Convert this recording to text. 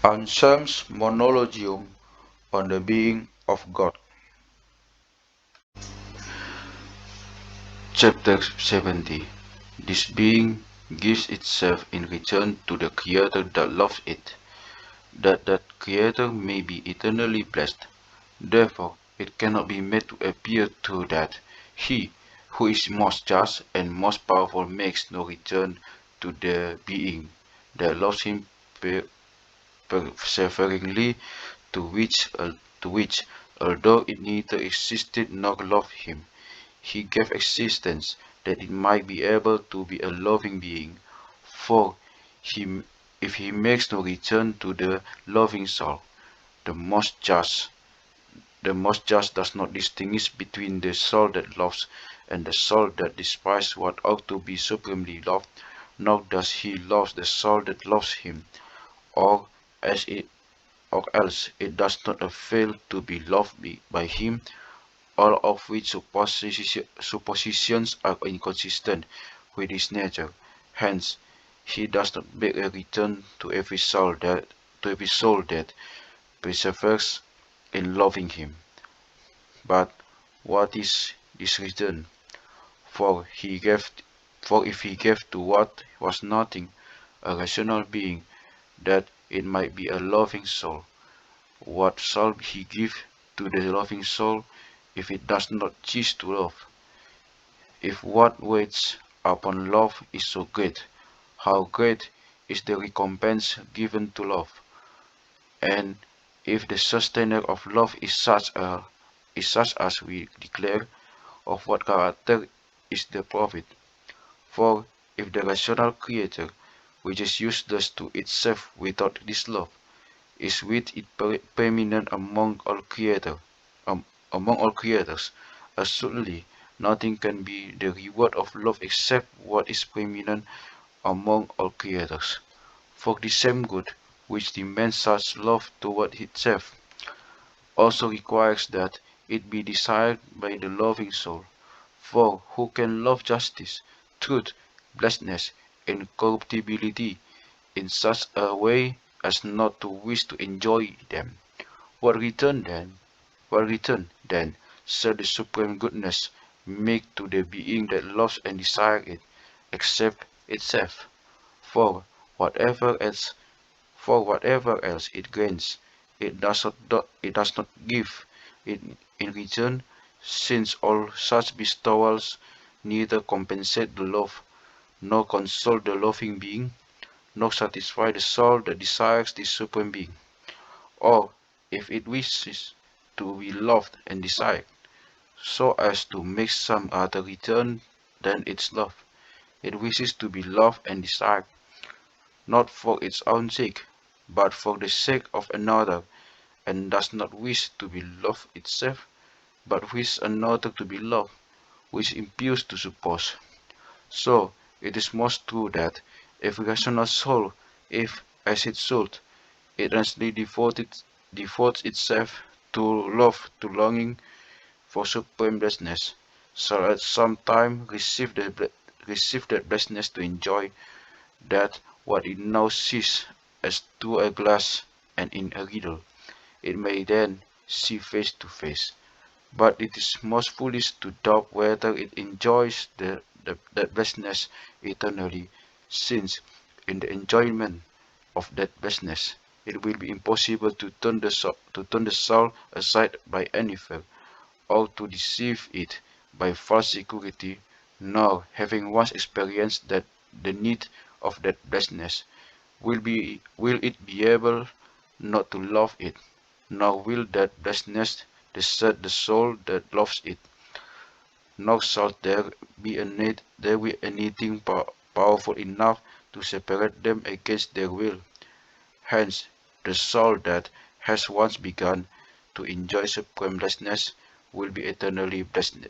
Anselm's Monologium on the Being of God. Chapter 70. This being gives itself in return to the Creator that loves it, that Creator may be eternally blessed. Therefore, it cannot be made to appear to that He, who is most just and most powerful, makes no return to the being that loves him perseveringly, to which, although it neither existed nor loved him, he gave existence, that it might be able to be a loving being. For he, if he makes no return to the loving soul, the most just, does not distinguish between the soul that loves and the soul that despises what ought to be supremely loved, nor does he love the soul that loves him, or as it or else it does not avail to be loved by him, all of which suppositions are inconsistent with his nature. Hence, he does not make a return to every soul that perseveres in loving him. But what is this return? For he gave, for if he gave to what was nothing, a rational being, that it might be a loving soul, what shall he give to the loving soul if it does not cease to love? If what waits upon love is so great, how great is the recompense given to love? And if the sustainer of love is such as we declare, of what character is the profit? For if the rational creator, which is useless to itself without this love, is with it preeminent among all creators, assuredly nothing can be the reward of love except what is preeminent among all creators. For the same good which demands such love toward itself also requires that it be desired by the loving soul. For who can love justice, truth, blessedness, and corruptibility in such a way as not to wish to enjoy them? What return then? What return, then, shall the supreme goodness make to the being that loves and desires it, except itself? For whatever else, for whatever else it grants, it does not give it in return, since all such bestowals neither compensate the love, nor console the loving being, nor satisfy the soul that desires this supreme being. Or, if it wishes to be loved and desired, so as to make some other return than its love, it wishes to be loved and desired, not for its own sake, but for the sake of another, and does not wish to be loved itself, but wishes another to be loved, which imputes to suppose. So it is most true that if rational soul, if, as it should, it earnestly devotes itself to love, to longing for supreme blessedness, shall at some time receive that blessedness to enjoy that what it now sees as through a glass and in a riddle, it may then see face to face. But it is most foolish to doubt whether it enjoys that blessedness eternally, since in the enjoyment of that blessedness it will be impossible to turn the soul aside by any fear, or to deceive it by false security, nor, having once experienced the need of that blessedness, will it be able not to love it, nor will that blessedness desert the soul that loves it, nor shall there be anything powerful enough to separate them against their will. Hence, the soul that has once begun to enjoy supreme blessedness will be eternally blessed.